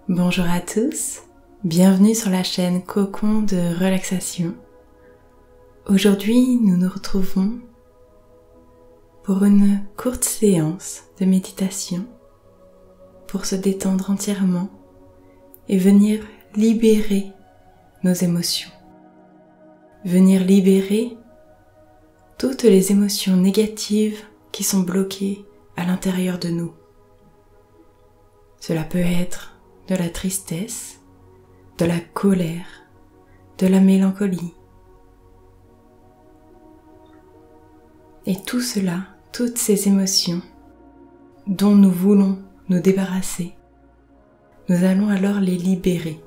Bonjour à tous, bienvenue sur la chaîne Cocon de relaxation. Aujourd'hui, nous nous retrouvons pour une courte séance de méditation pour se détendre entièrement et venir libérer nos émotions. Venir libérer toutes les émotions négatives qui sont bloquées à l'intérieur de nous. Cela peut être de la tristesse, de la colère, de la mélancolie. Et tout cela, toutes ces émotions dont nous voulons nous débarrasser, nous allons alors les libérer.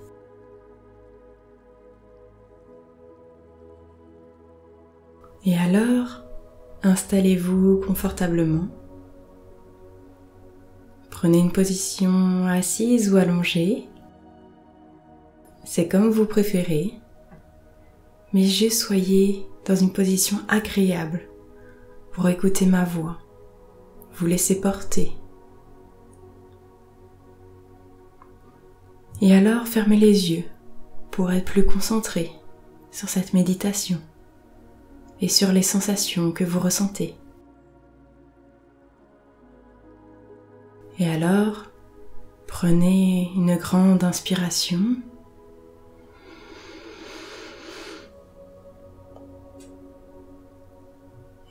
Et alors, installez-vous confortablement. Prenez une position assise ou allongée. C'est comme vous préférez, mais juste soyez dans une position agréable pour écouter ma voix. Vous laissez porter. Et alors, fermez les yeux pour être plus concentré sur cette méditation et sur les sensations que vous ressentez. Et alors, prenez une grande inspiration.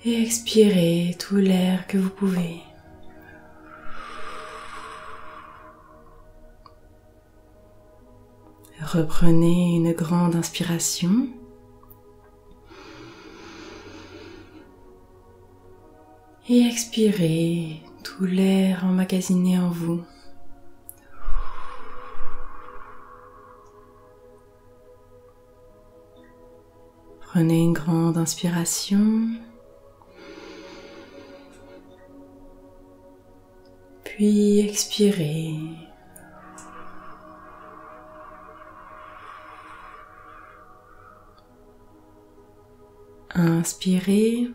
Et expirez tout l'air que vous pouvez. Reprenez une grande inspiration. Et expirez tout l'air emmagasiné en vous. Prenez une grande inspiration. Puis expirez. Inspirez.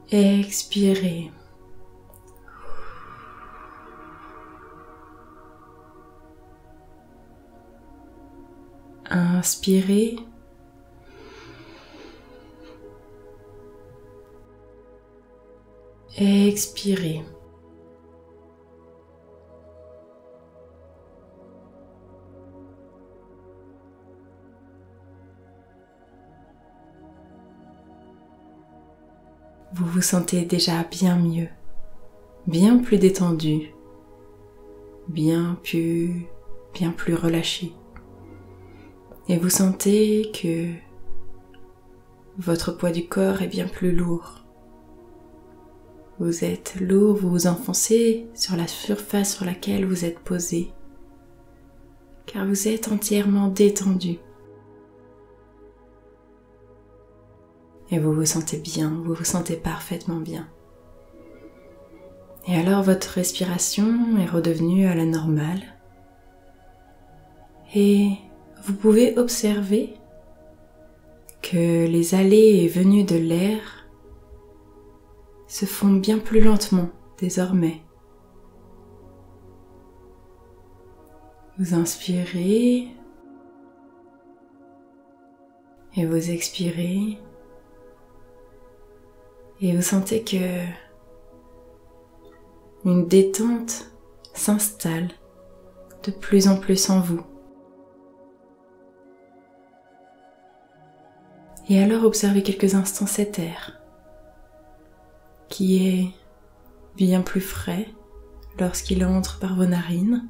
Expirez. Inspirez. Expirez. Vous vous sentez déjà bien mieux, bien plus détendu, bien plus relâché. Et vous sentez que votre poids du corps est bien plus lourd. Vous êtes lourd, vous vous enfoncez sur la surface sur laquelle vous êtes posé, car vous êtes entièrement détendu. Et vous vous sentez bien, vous vous sentez parfaitement bien. Et alors votre respiration est redevenue à la normale. Et vous pouvez observer que les allées et venues de l'air se font bien plus lentement désormais. Vous inspirez et vous expirez. Et vous sentez que une détente s'installe de plus en plus en vous. Et alors observez quelques instants cet air qui est bien plus frais lorsqu'il entre par vos narines.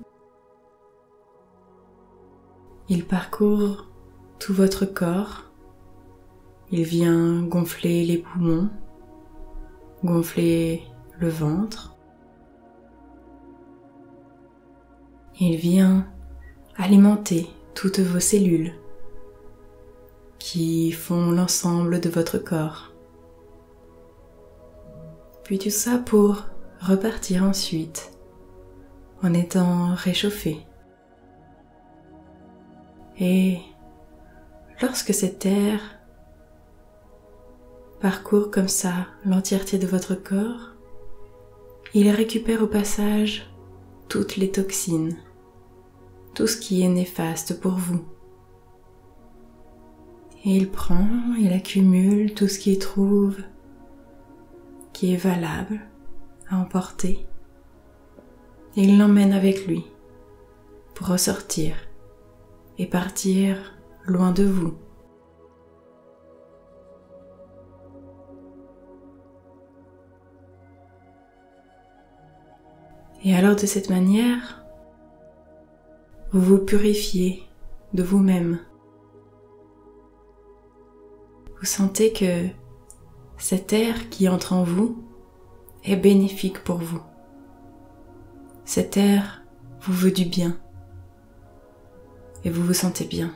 Il parcourt tout votre corps. Il vient gonfler les poumons, gonfler le ventre. Il vient alimenter toutes vos cellules qui font l'ensemble de votre corps. Puis tout ça pour repartir ensuite en étant réchauffé. Et lorsque cet air parcourt comme ça l'entièreté de votre corps, il récupère au passage toutes les toxines, tout ce qui est néfaste pour vous. Et il accumule tout ce qu'il trouve qui est valable à emporter et il l'emmène avec lui pour ressortir et partir loin de vous. Et alors de cette manière, vous vous purifiez de vous-même. Vous sentez que cet air qui entre en vous est bénéfique pour vous. Cet air vous veut du bien et vous vous sentez bien.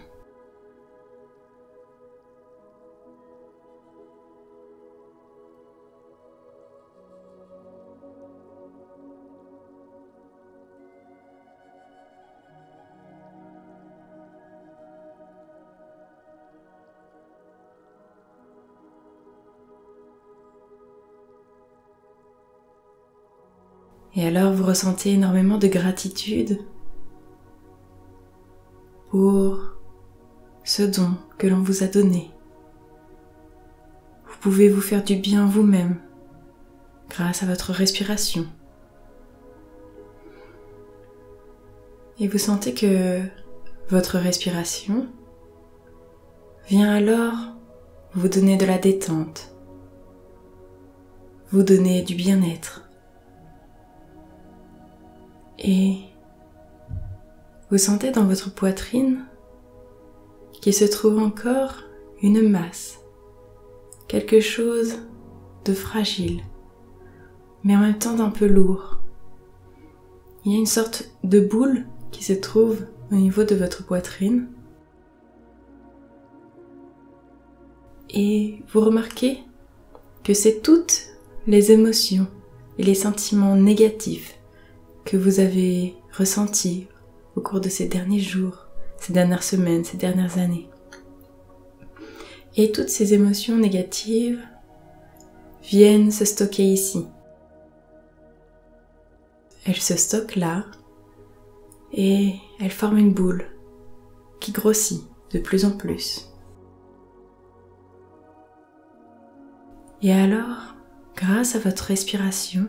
Et alors vous ressentez énormément de gratitude pour ce don que l'on vous a donné. Vous pouvez vous faire du bien vous-même grâce à votre respiration. Et vous sentez que votre respiration vient alors vous donner de la détente, vous donner du bien-être. Et vous sentez dans votre poitrine qu'il se trouve encore une masse, quelque chose de fragile, mais en même temps d'un peu lourd. Il y a une sorte de boule qui se trouve au niveau de votre poitrine. Et vous remarquez que c'est toutes les émotions et les sentiments négatifs que vous avez ressentis au cours de ces derniers jours, ces dernières semaines, ces dernières années. Et toutes ces émotions négatives viennent se stocker ici. Elles se stockent là et elles forment une boule qui grossit de plus en plus. Et alors, grâce à votre respiration,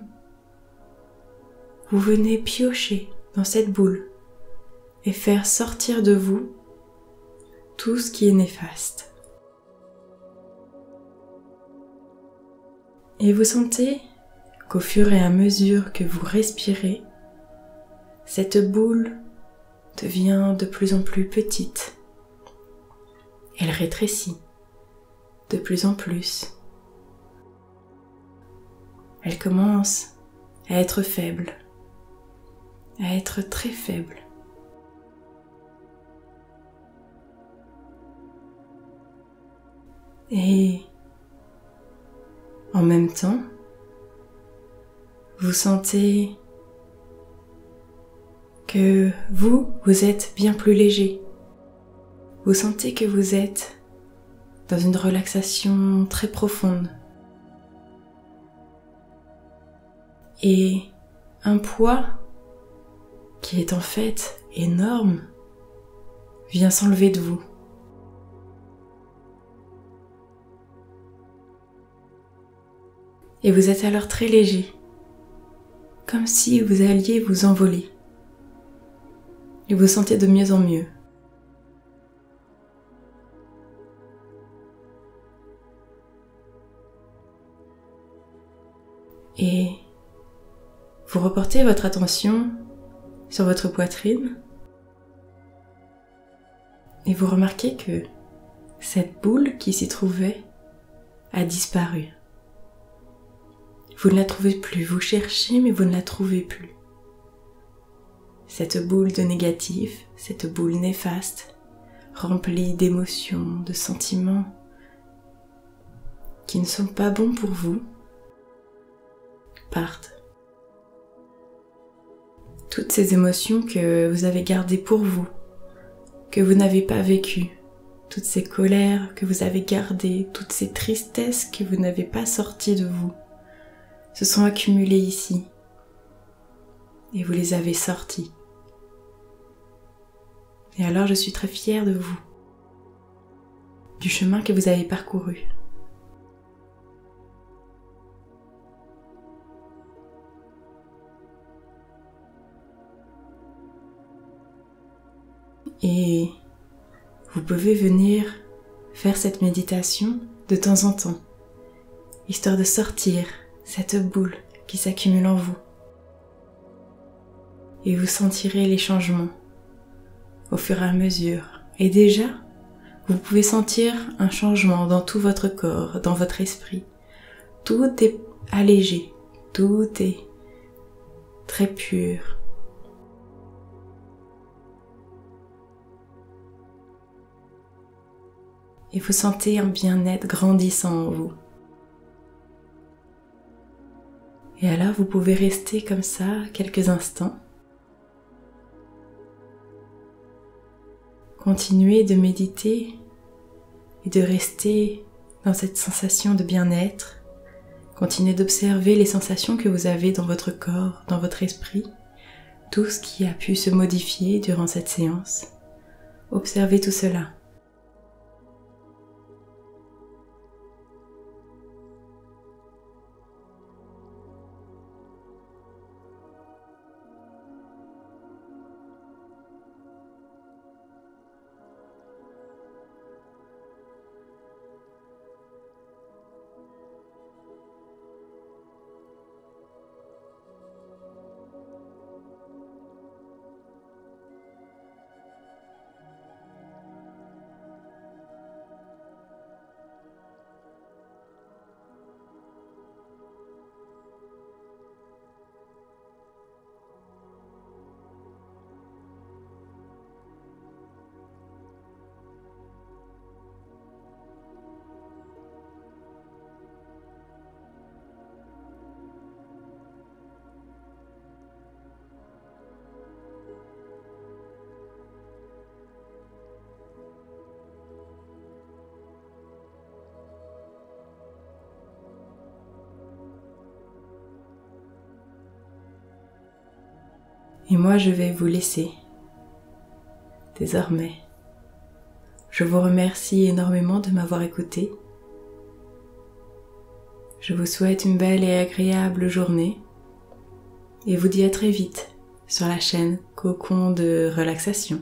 vous venez piocher dans cette boule et faire sortir de vous tout ce qui est néfaste. Et vous sentez qu'au fur et à mesure que vous respirez, cette boule devient de plus en plus petite. Elle rétrécit de plus en plus. Elle commence à être faible, à être très faible. Et en même temps, vous sentez que vous êtes bien plus léger. Vous sentez que vous êtes dans une relaxation très profonde. Et un poids qui est en fait énorme vient s'enlever de vous. Et vous êtes alors très léger, comme si vous alliez vous envoler. Et vous sentez de mieux en mieux. Et vous reportez votre attention sur votre poitrine et vous remarquez que cette boule qui s'y trouvait a disparu. Vous ne la trouvez plus, vous cherchez mais vous ne la trouvez plus. Cette boule de négatif, cette boule néfaste, remplie d'émotions, de sentiments qui ne sont pas bons pour vous, partent. Toutes ces émotions que vous avez gardées pour vous, que vous n'avez pas vécues, toutes ces colères que vous avez gardées, toutes ces tristesses que vous n'avez pas sorties de vous, se sont accumulées ici, et vous les avez sortis. Et alors je suis très fière de vous, du chemin que vous avez parcouru. Et vous pouvez venir faire cette méditation de temps en temps, histoire de sortir cette boule qui s'accumule en vous. Et vous sentirez les changements au fur et à mesure. Et déjà, vous pouvez sentir un changement dans tout votre corps, dans votre esprit. Tout est allégé, tout est très pur. Et vous sentez un bien-être grandissant en vous. Et alors vous pouvez rester comme ça quelques instants. Continuez de méditer et de rester dans cette sensation de bien-être. Continuez d'observer les sensations que vous avez dans votre corps, dans votre esprit, tout ce qui a pu se modifier durant cette séance. Observez tout cela. Et moi, je vais vous laisser. Désormais, je vous remercie énormément de m'avoir écouté. Je vous souhaite une belle et agréable journée et vous dis à très vite sur la chaîne Cocon de relaxation.